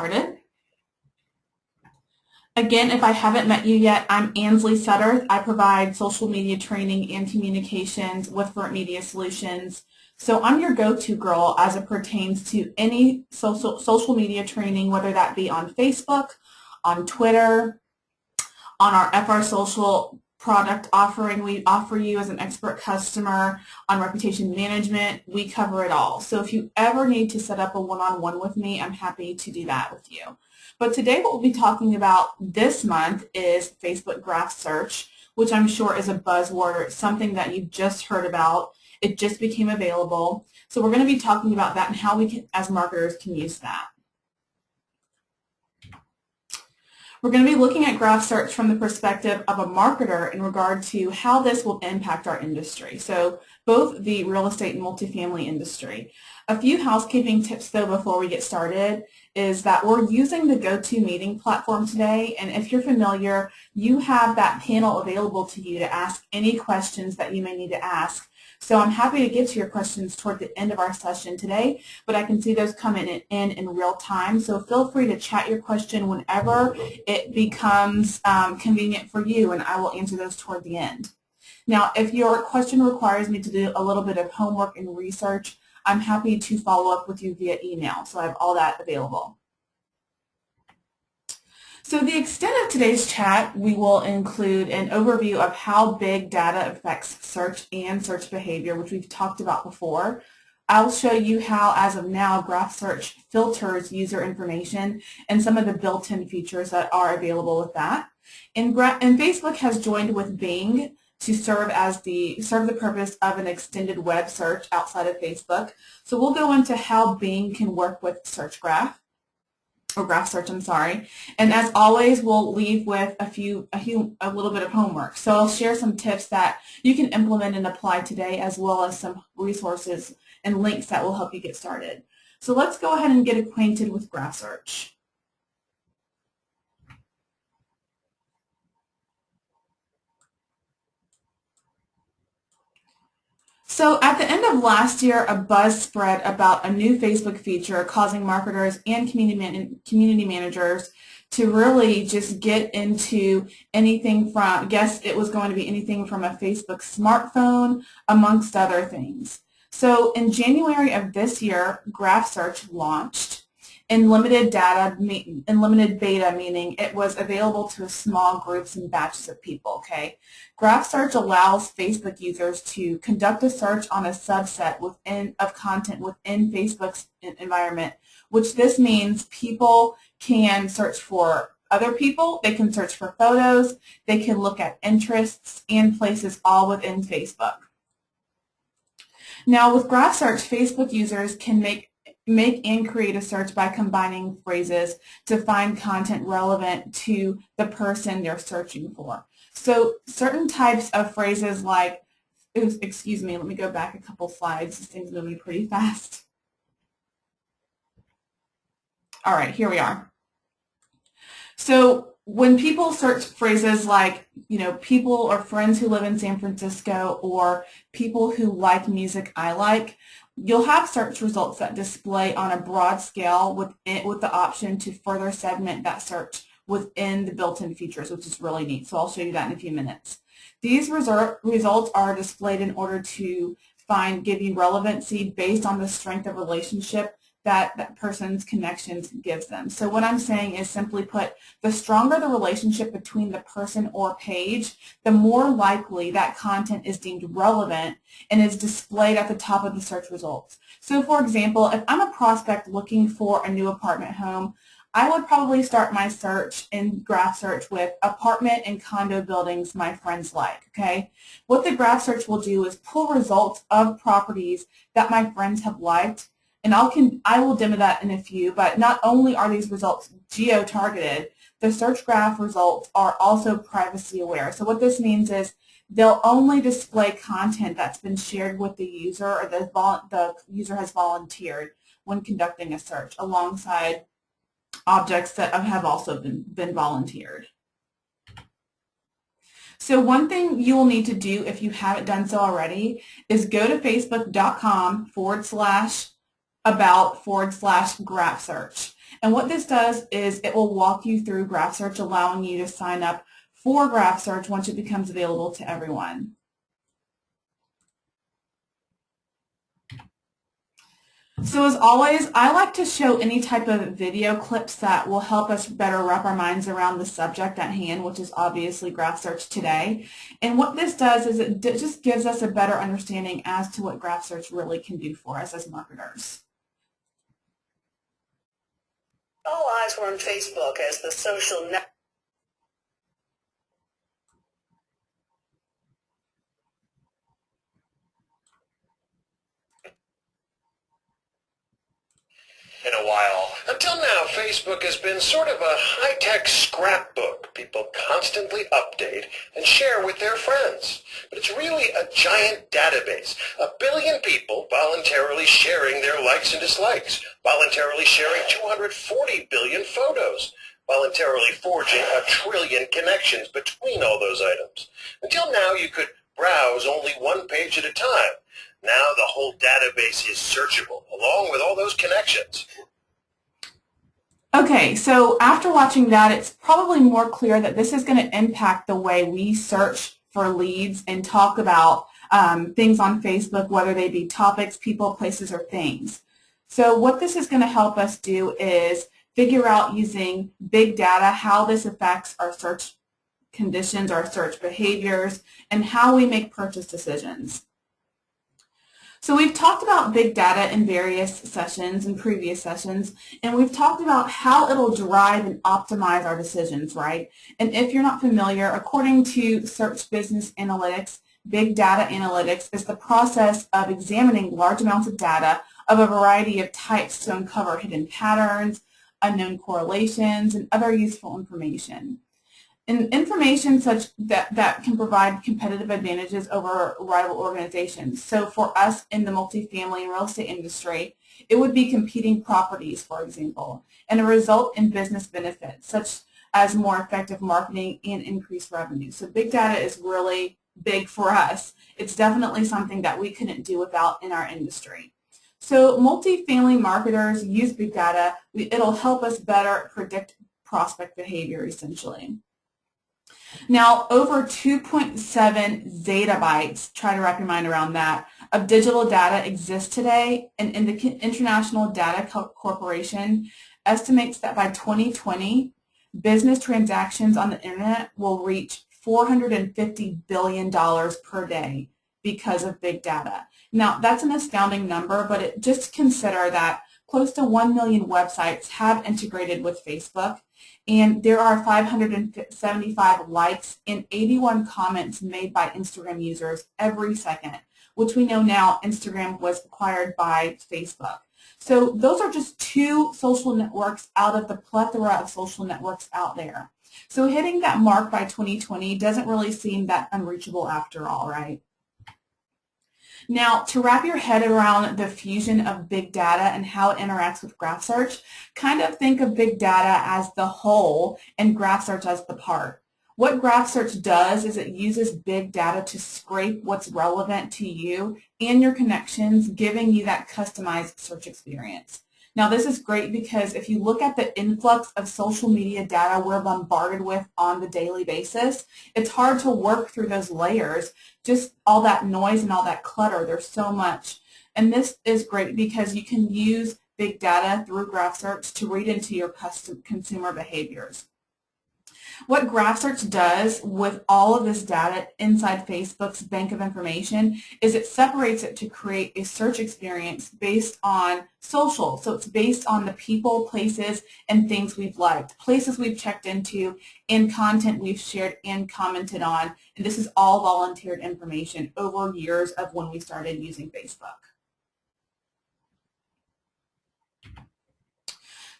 Started. Again, if I haven't met you yet, I'm Ansley Sutter. I provide social media training and communications with ForRent Media Solutions. So I'm your go-to girl as it pertains to any social media training, whether that be on Facebook, on Twitter, on our FR Social product offering we offer you as an expert customer, on reputation management. We cover it all. So if you ever need to set up a one-on-one with me, I'm happy to do that with you. But today what we'll be talking about this month is Facebook graph search, which I'm sure is a buzzword, something that you've just heard about. It just became available. So we're going to be talking about that and how we can, as marketers, can use that. We're going to be looking at graph search from the perspective of a marketer in regard to how this will impact our industry, so both the real estate and multifamily industry. A few housekeeping tips, though, before we get started is that we're using the GoToMeeting platform today, and if you're familiar, you have that panel available to you to ask any questions that you may need to ask. So I'm happy to get to your questions toward the end of our session today, but I can see those coming in real time. So feel free to chat your question whenever it becomes convenient for you, and I will answer those toward the end. Now, if your question requires me to do a little bit of homework and research, I'm happy to follow up with you via email. So I have all that available. So the extent of today's chat, we will include an overview of how big data affects search and search behavior, which we've talked about before. I'll show you how, as of now, graph search filters user information and some of the built-in features that are available with that. And Facebook has joined with Bing to serve the purpose of an extended web search outside of Facebook. So we'll go into how Bing can work with search graph. Or graph search, I'm sorry. And as always, we'll leave with a little bit of homework. So I'll share some tips that you can implement and apply today, as well as some resources and links that will help you get started. So let's go ahead and get acquainted with graph search. So at the end of last year, a buzz spread about a new Facebook feature causing marketers and community managers to really just get into anything from, guess it was going to be anything from a Facebook smartphone, amongst other things. So in January of this year, graph search launched in limited beta, meaning it was available to small groups and batches of people, okay? Graph search allows Facebook users to conduct a search on a subset of content within Facebook's environment, which this means people can search for other people, they can search for photos, they can look at interests and places all within Facebook. Now with graph search, Facebook users can make and create a search by combining phrases to find content relevant to the person they're searching for. So certain types of phrases like, excuse me, let me go back a couple slides. This thing's moving pretty fast. All right, here we are. So when people search phrases like, people or friends who live in San Francisco, or people who like music I like, you'll have search results that display on a broad scale with the option to further segment that search within the built-in features, which is really neat. So I'll show you that in a few minutes. These results are displayed in order to give you relevancy based on the strength of relationship that person's connections gives them. So what I'm saying is, simply put, the stronger the relationship between the person or page, the more likely that content is deemed relevant and is displayed at the top of the search results. So for example, if I'm a prospect looking for a new apartment home, I would probably start my search in graph search with apartment and condo buildings my friends like, okay? What the graph search will do is pull results of properties that my friends have liked, and I will demo that in a few, but not only are these results geo-targeted, the search graph results are also privacy aware. So what this means is they'll only display content that's been shared with the user, or the user has volunteered when conducting a search, alongside objects that have also been volunteered. So one thing you will need to do, if you haven't done so already, is go to facebook.com/about/graph search. And what this does is it will walk you through Graph Search, allowing you to sign up for Graph Search once it becomes available to everyone. So as always, I like to show any type of video clips that will help us better wrap our minds around the subject at hand, which is obviously Graph Search today. And what this does is it just gives us a better understanding as to what Graph Search really can do for us as marketers. All eyes were on Facebook as the social network. In a while. Until now, Facebook has been sort of a high-tech scrapbook people constantly update and share with their friends. But it's really a giant database. 1 billion people voluntarily sharing their likes and dislikes, voluntarily sharing 240 billion photos, voluntarily forging 1 trillion connections between all those items. Until now, you could browse only one page at a time. Now the whole database is searchable, along with all those connections. Okay, so after watching that, it's probably more clear that this is going to impact the way we search for leads and talk about things on Facebook, whether they be topics, people, places, or things. So what this is going to help us do is figure out using big data how this affects our search conditions, our search behaviors, and how we make purchase decisions. So we've talked about big data in various sessions and previous sessions, and we've talked about how it'll drive and optimize our decisions, right? And if you're not familiar, according to Search Business Analytics, big data analytics is the process of examining large amounts of data of a variety of types to uncover hidden patterns, unknown correlations, and other useful information. And information such that can provide competitive advantages over rival organizations. So for us in the multifamily and real estate industry, it would be competing properties, for example, and a result in business benefits, such as more effective marketing and increased revenue. So big data is really big for us. It's definitely something that we couldn't do without in our industry. So multifamily marketers use big data. It'll help us better predict prospect behavior, essentially. Now, over 2.7 zettabytes, try to wrap your mind around that, of digital data exists today, and the International Data Corporation estimates that by 2020, business transactions on the internet will reach $450 billion per day because of big data. Now, that's an astounding number, but just consider that close to 1 million websites have integrated with Facebook, and there are 575 likes and 81 comments made by Instagram users every second, which we know now Instagram was acquired by Facebook. So those are just 2 social networks out of the plethora of social networks out there. So hitting that mark by 2020 doesn't really seem that unreachable after all, right? Now, to wrap your head around the fusion of big data and how it interacts with Graph Search, kind of think of big data as the whole and Graph Search as the part. What Graph Search does is it uses big data to scrape what's relevant to you and your connections, giving you that customized search experience. Now, this is great because if you look at the influx of social media data we're bombarded with on the daily basis, it's hard to work through those layers, just all that noise and all that clutter. There's so much. And this is great because you can use big data through Graph Search to read into your consumer behaviors. What Graph Search does with all of this data inside Facebook's bank of information is it separates it to create a search experience based on social. So it's based on the people, places, and things we've liked, places we've checked into, and content we've shared and commented on. And this is all volunteered information over years of when we started using Facebook.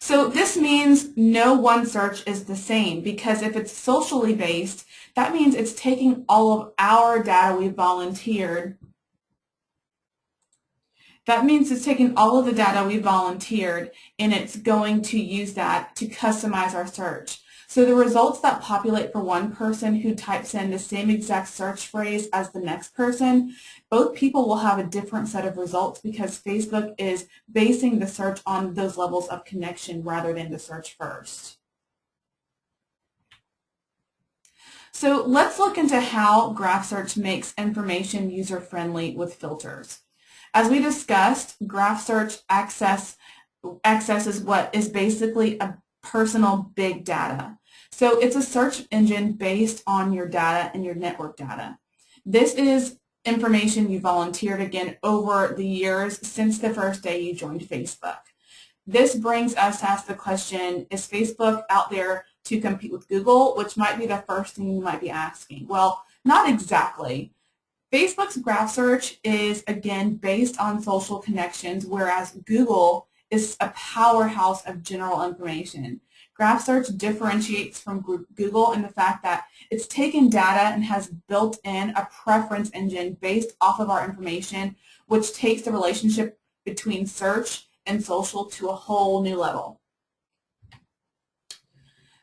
So this means no one search is the same, because if it's socially based, that means it's taking all of our data we've volunteered. That means it's taking all of the data we've volunteered and it's going to use that to customize our search. So the results that populate for one person who types in the same exact search phrase as the next person, both people will have a different set of results because Facebook is basing the search on those levels of connection rather than the search first. So let's look into how Graph Search makes information user-friendly with filters. As we discussed, Graph Search accesses what is basically a personal big data. So it's a search engine based on your data and your network data. This is information you volunteered again over the years since the first day you joined Facebook. This brings us to ask the question, is Facebook out there to compete with Google, which might be the first thing you might be asking? Well, not exactly. Facebook's graph search is, again, based on social connections, whereas Google is a powerhouse of general information. Graph search differentiates from Google in the fact that it's taken data and has built in a preference engine based off of our information, which takes the relationship between search and social to a whole new level.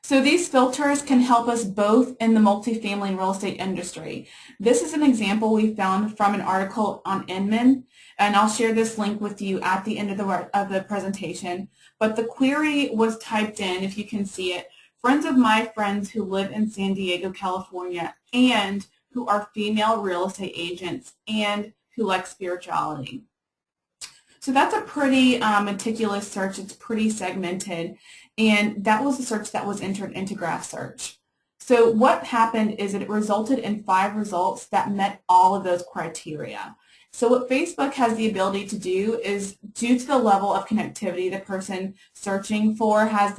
So these filters can help us both in the multifamily and real estate industry. This is an example we found from an article on Inman, and I'll share this link with you at the end of the presentation. But the query was typed in, if you can see it, friends of my friends who live in San Diego, California, and who are female real estate agents and who like spirituality. So that's a pretty meticulous search. It's pretty segmented, and that was a search that was entered into Graph Search. So what happened is that it resulted in 5 results that met all of those criteria. So what Facebook has the ability to do is, due to the level of connectivity the person searching for has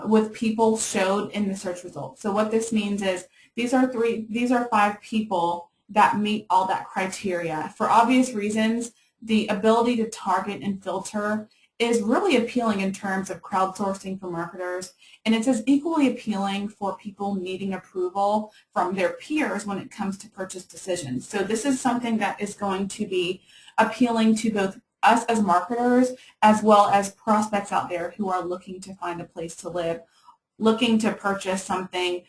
with people showed in the search results. So what this means is these are 5 people that meet all that criteria. For obvious reasons, the ability to target and filter is really appealing in terms of crowdsourcing for marketers, and it's as equally appealing for people needing approval from their peers when it comes to purchase decisions. So this is something that is going to be appealing to both us as marketers as well as prospects out there who are looking to find a place to live, looking to purchase something,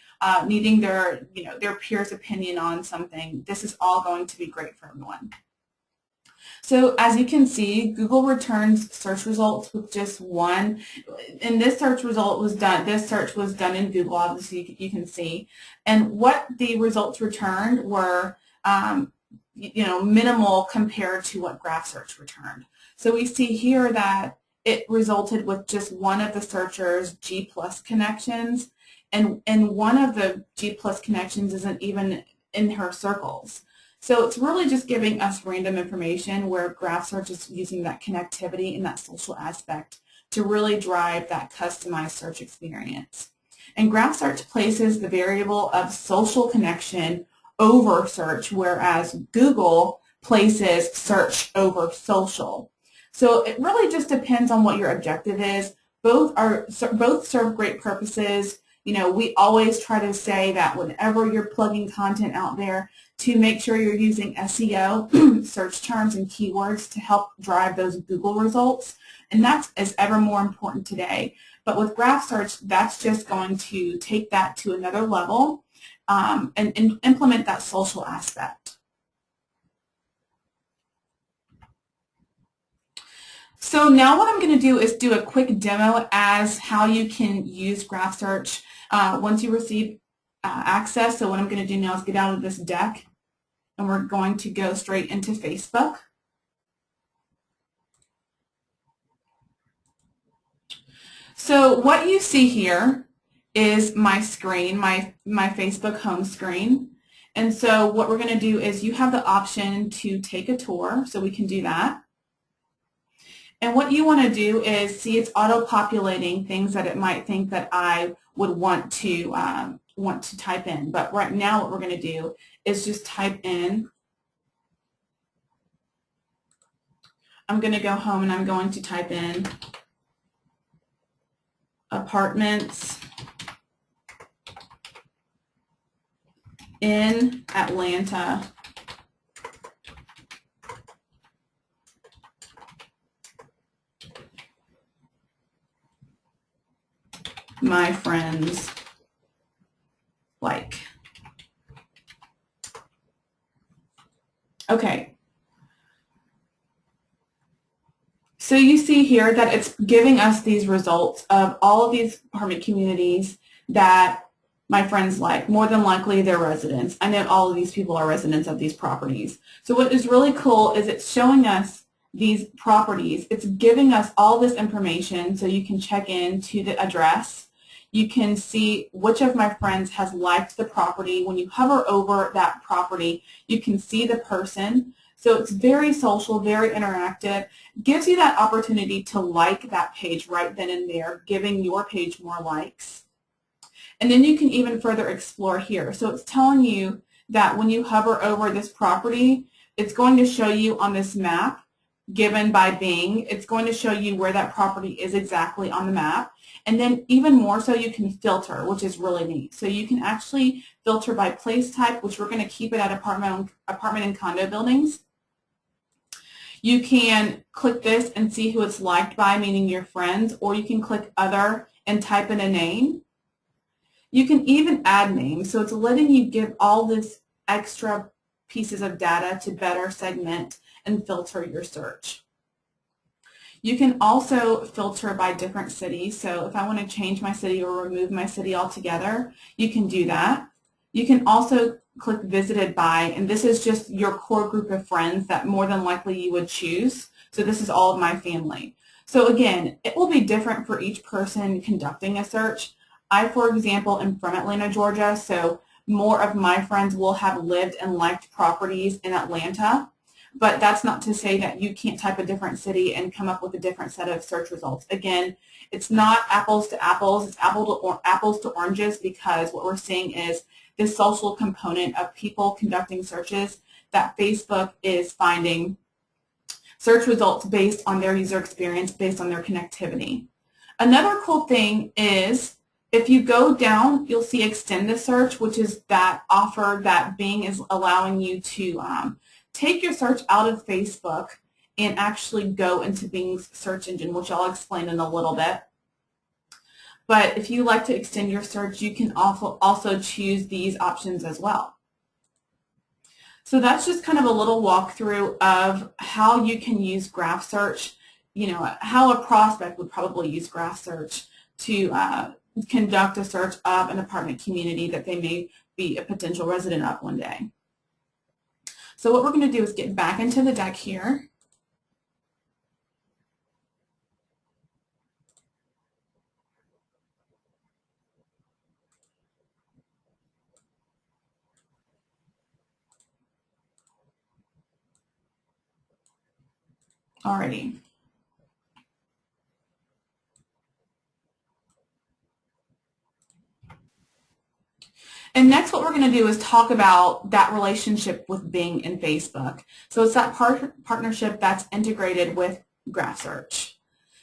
needing their peers' opinion on something. This is all going to be great for everyone. So as you can see, Google returns search results with just one, and this search was done in Google, obviously you can see, and what the results returned were minimal compared to what Graph Search returned. So we see here that it resulted with just one of the searchers' G+ connections, and one of the G+ connections isn't even in her circles. So it's really just giving us random information where Graph Search is using that connectivity and that social aspect to really drive that customized search experience. And Graph Search places the variable of social connection over search, whereas Google places search over social. So it really just depends on what your objective is. Both serve great purposes. We always try to say that whenever you're plugging content out there, to make sure you're using SEO, search terms and keywords, to help drive those Google results. And that is ever more important today. But with Graph Search, that's just going to take that to another level and implement that social aspect. So now what I'm going to do is do a quick demo as how you can use Graph Search once you receive access. So what I'm going to do now is get out of this deck, and we're going to go straight into Facebook. So what you see here is my screen, my Facebook home screen. And so what we're going to do is you have the option to take a tour, so we can do that. And what you want to do is see it's auto-populating things that it might think that I would want to type in. But right now what we're going to do is just type in, I'm going to go home and I'm going to type in apartments in Atlanta. my friends like. Okay. So you see here that it's giving us these results of all of these apartment communities that my friends like. More than likely they're residents. I know all of these people are residents of these properties. So what is really cool is it's showing us these properties. It's giving us all this information so you can check in to the address. You can see which of my friends has liked the property. When you hover over that property, you can see the person. So it's very social, very interactive. Gives you that opportunity to like that page right then and there, giving your page more likes. And then you can even further explore here. So it's telling you that when you hover over this property, it's going to show you on this map given by Bing. It's going to show you where that property is exactly on the map. And then even more so, you can filter, which is really neat. So you can actually filter by place type, which we're going to keep it at apartment and condo buildings. You can click this and see who it's liked by, meaning your friends, or you can click other and type in a name. You can even add names, so it's letting you give all this extra pieces of data to better segment and filter your search. You can also filter by different cities, so if I want to change my city or remove my city altogether, you can do that. You can also click visited by, and this is just your core group of friends that more than likely you would choose. So this is all of my family. So again, it will be different for each person conducting a search. I, for example, am from Atlanta, Georgia, so more of my friends will have lived and liked properties in Atlanta. But that's not to say that you can't type a different city and come up with a different set of search results. Again, it's not apples to apples, it's apples to oranges, because what we're seeing is this social component of people conducting searches that Facebook is finding search results based on their user experience, based on their connectivity. Another cool thing is if you go down, you'll see extend the search, which is that offer that Bing is allowing you to take your search out of Facebook and actually go into Bing's search engine, which I'll explain in a little bit. But if you like to extend your search, you can also choose these options as well. So that's just kind of a little walkthrough of how you can use graph search, how a prospect would probably use graph search to conduct a search of an apartment community that they may be a potential resident of one day. So what we're going to do is get back into the deck here. Alrighty. And next what we're going to do is talk about that relationship with Bing and Facebook. So it's that partnership that's integrated with Graph Search.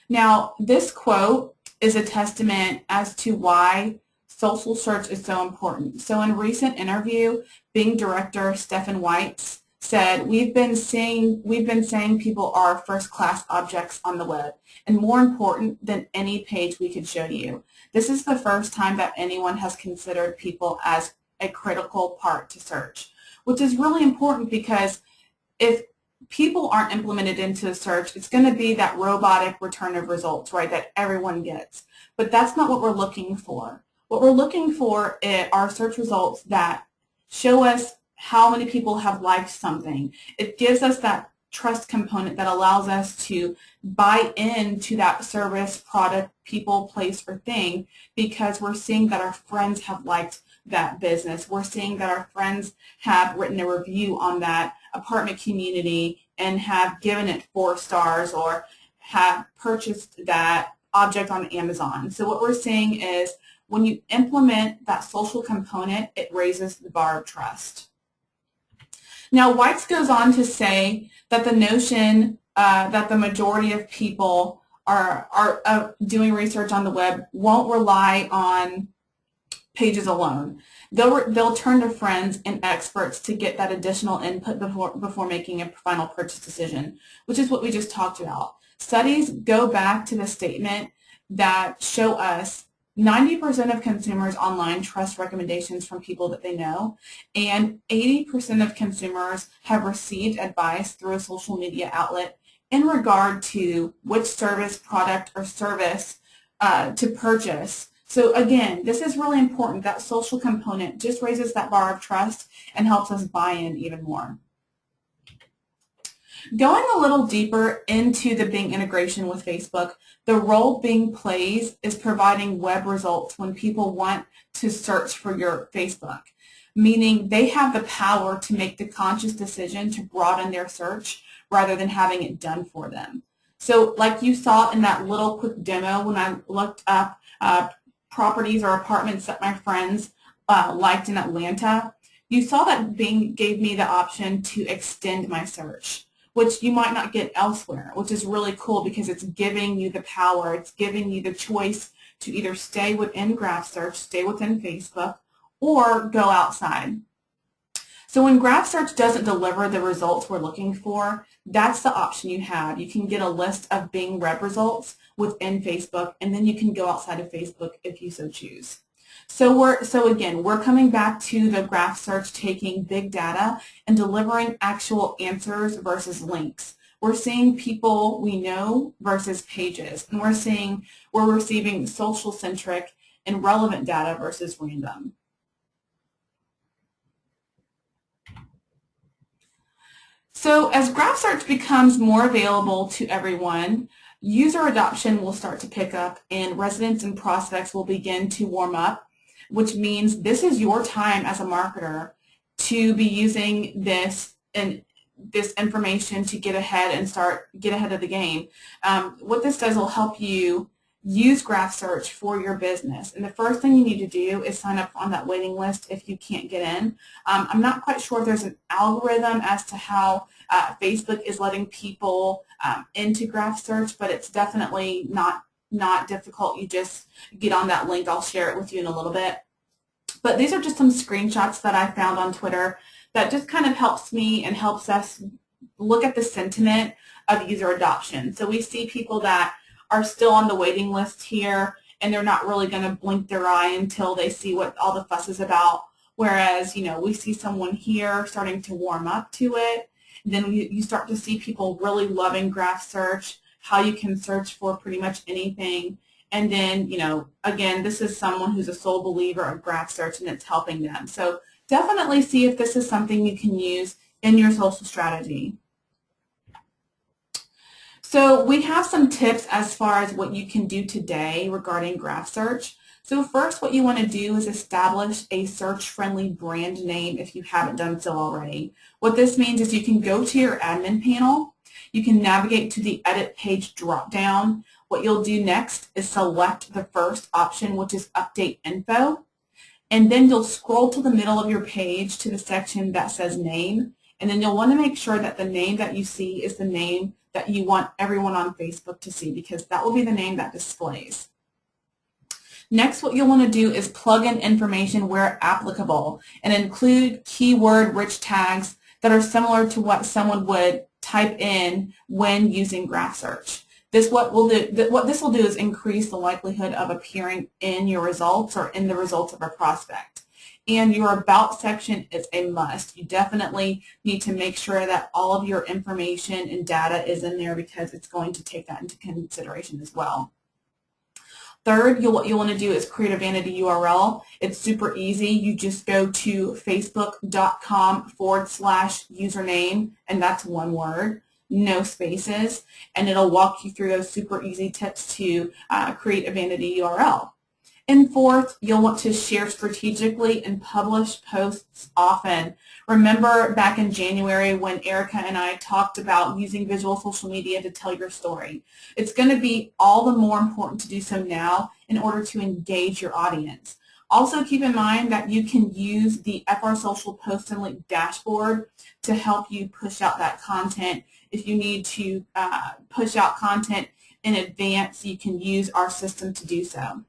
Now this quote is a testament as to why social search is so important. So in a recent interview, Bing director Stephen Weitz said, we've been saying people are first-class objects on the web, and more important than any page we could show you. This is the first time that anyone has considered people as a critical part to search, which is really important, because if people aren't implemented into the search, it's going to be that robotic return of results, right, that everyone gets. But that's not what we're looking for. What we're looking for are search results that show us how many people have liked something. It gives us that trust component that allows us to buy into that service, product, people, place, or thing, because we're seeing that our friends have liked that business. We're seeing that our friends have written a review on that apartment community and have given it 4 stars or have purchased that object on Amazon. So what we're seeing is when you implement that social component, it raises the bar of trust. Now, Weitz goes on to say that the notion that the majority of people are doing research on the web won't rely on pages alone. They'll turn to friends and experts to get that additional input before making a final purchase decision, which is what we just talked about. Studies go back to the statement that show us 90% of consumers online trust recommendations from people that they know, and 80% of consumers have received advice through a social media outlet in regard to which service, product, or service to purchase. So again, this is really important. That social component just raises that bar of trust and helps us buy in even more. Going a little deeper into the Bing integration with Facebook, the role Bing plays is providing web results when people want to search for your Facebook, meaning they have the power to make the conscious decision to broaden their search rather than having it done for them. So like you saw in that little quick demo when I looked up properties or apartments that my friends liked in Atlanta, you saw that Bing gave me the option to extend my search, which you might not get elsewhere, which is really cool because it's giving you the power, it's giving you the choice to either stay within Graph Search, stay within Facebook, or go outside. So when Graph Search doesn't deliver the results we're looking for, that's the option you have. You can get a list of Bing web results within Facebook, and then you can go outside of Facebook if you so choose. So again, we're coming back to the Graph Search taking big data and delivering actual answers versus links. We're seeing people we know versus pages, and we're receiving social-centric and relevant data versus random. So as Graph Search becomes more available to everyone, user adoption will start to pick up and residents and prospects will begin to warm up, which means this is your time as a marketer to be using this information to get ahead and get ahead of the game. What this does will help you use Graph Search for your business. And the first thing you need to do is sign up on that waiting list if you can't get in. I'm not quite sure if there's an algorithm as to how Facebook is letting people into Graph Search, but it's definitely not difficult. You just get on that link. I'll share it with you in a little bit. But these are just some screenshots that I found on Twitter that just kind of helps me and helps us look at the sentiment of user adoption. So we see people that are still on the waiting list here, and they're not really going to blink their eye until they see what all the fuss is about. Whereas, we see someone here starting to warm up to it. Then you start to see people really loving Graph Search, how you can search for pretty much anything. And then, again, this is someone who's a sole believer of Graph Search, and it's helping them. So definitely see if this is something you can use in your social strategy. So we have some tips as far as what you can do today regarding Graph Search. So first, what you want to do is establish a search-friendly brand name if you haven't done so already. What this means is you can go to your admin panel. You can navigate to the Edit Page drop-down. What you'll do next is select the first option, which is Update Info. And then you'll scroll to the middle of your page to the section that says Name. And then you'll want to make sure that the name that you see is the name that you want everyone on Facebook to see, because that will be the name that displays. Next, what you'll want to do is plug in information where applicable and include keyword-rich tags that are similar to what someone would type in when using Graph Search. What this will do is increase the likelihood of appearing in your results or in the results of a prospect. And your About section is a must. You definitely need to make sure that all of your information and data is in there, because it's going to take that into consideration as well. Third, what you'll want to do is create a vanity URL. It's super easy. You just go to facebook.com/username, and that's one word, no spaces, and it'll walk you through those super easy tips to create a vanity URL. And fourth, you'll want to share strategically and publish posts often. Remember back in January when Erica and I talked about using visual social media to tell your story. It's going to be all the more important to do so now in order to engage your audience. Also keep in mind that you can use the FR Social Post and Link dashboard to help you push out that content. If you need to push out content in advance, you can use our system to do so.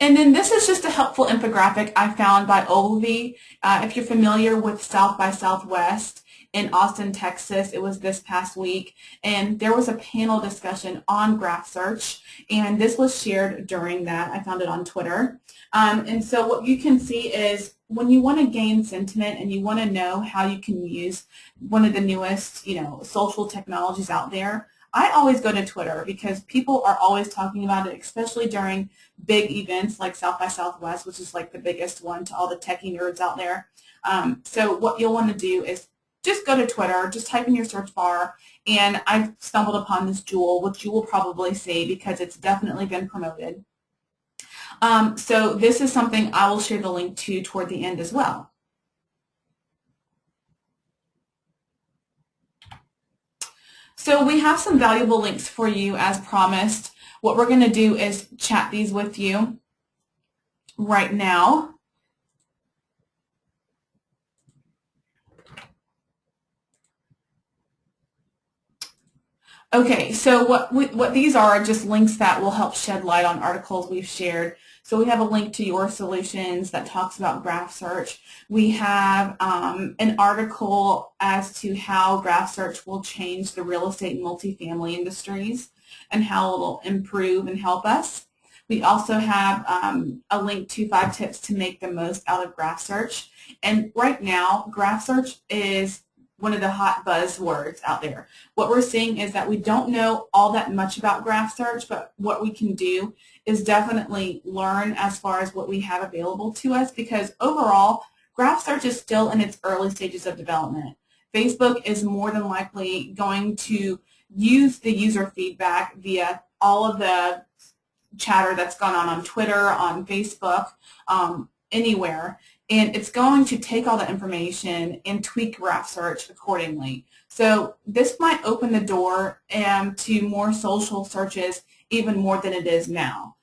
And then this is just a helpful infographic I found by Olivia. If you're familiar with South by Southwest in Austin, Texas, it was this past week, and there was a panel discussion on graph search, and this was shared during that. I found it on Twitter. And so what you can see is when you want to gain sentiment and you want to know how you can use one of the newest, social technologies out there, I always go to Twitter because people are always talking about it, especially during big events like South by Southwest, which is like the biggest one to all the techie nerds out there. So what you'll want to do is just go to Twitter, just type in your search bar, and I've stumbled upon this jewel, which you will probably see because it's definitely been promoted. So this is something I will share the link to toward the end as well. So we have some valuable links for you as promised. What we're going to do is chat these with you right now. Okay, so what these are just links that will help shed light on articles we've shared. So we have a link to Your Solutions that talks about graph search. We have an article as to how graph search will change the real estate and multifamily industries and how it will improve and help us. We also have a link to 5 tips to make the most out of graph search. And right now, graph search is one of the hot buzzwords out there. What we're seeing is that we don't know all that much about graph search, but what we can do is definitely learn as far as what we have available to us, because overall, graph search is still in its early stages of development. Facebook is more than likely going to use the user feedback via all of the chatter that's gone on Twitter, on Facebook, anywhere, and it's going to take all that information and tweak graph search accordingly. So this might open the door to more social searches even more than it is now.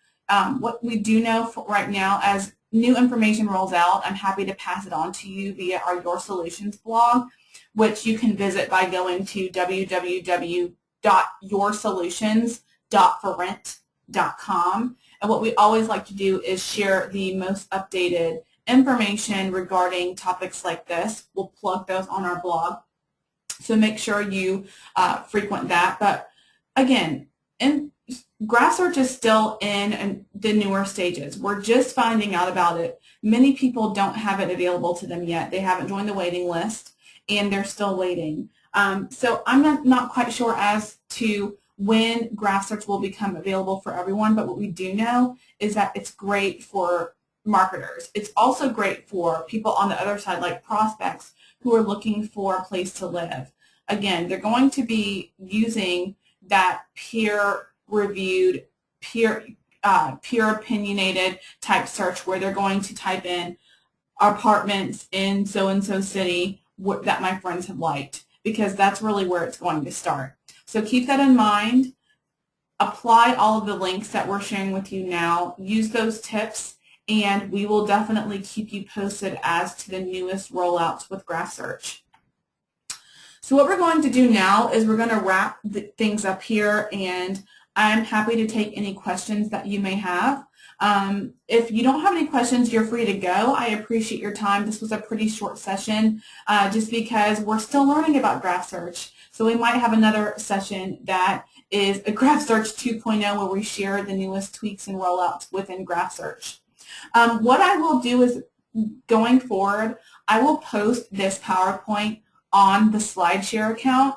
What we do know right now, as new information rolls out, I'm happy to pass it on to you via our Your Solutions blog, which you can visit by going to www.yoursolutions.forrent.com. And what we always like to do is share the most updated information regarding topics like this. We'll plug those on our blog, so make sure you frequent that. But again, graph search is still in the newer stages. We're just finding out about it. Many people don't have it available to them yet. They haven't joined the waiting list, and they're still waiting. So I'm not quite sure as to when graph search will become available for everyone, but what we do know is that it's great for marketers. It's also great for people on the other side, like prospects who are looking for a place to live. Again, they're going to be using that peer-reviewed, peer opinionated type search where they're going to type in apartments in so-and-so city that my friends have liked, because that's really where it's going to start. So keep that in mind. Apply all of the links that we're sharing with you now. Use those tips, and we will definitely keep you posted as to the newest rollouts with graph search. So what we're going to do now is we're going to wrap things up here, and I'm happy to take any questions that you may have. If you don't have any questions, you're free to go. I appreciate your time. This was a pretty short session just because we're still learning about graph search. So we might have another session that is a graph search 2.0 where we share the newest tweaks and rollouts within graph search. What I will do is, going forward, I will post this PowerPoint on the SlideShare account.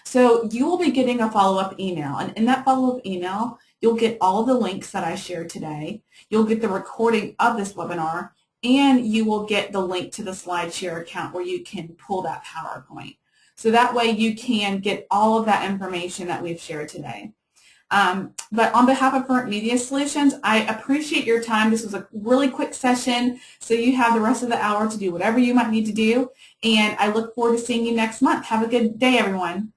So you will be getting a follow-up email, and in that follow-up email, you'll get all of the links that I shared today. You'll get the recording of this webinar, and you will get the link to the SlideShare account where you can pull that PowerPoint. So that way you can get all of that information that we've shared today. But on behalf of ForRent Media Solutions, I appreciate your time. This was a really quick session, so you have the rest of the hour to do whatever you might need to do, and I look forward to seeing you next month. Have a good day, everyone.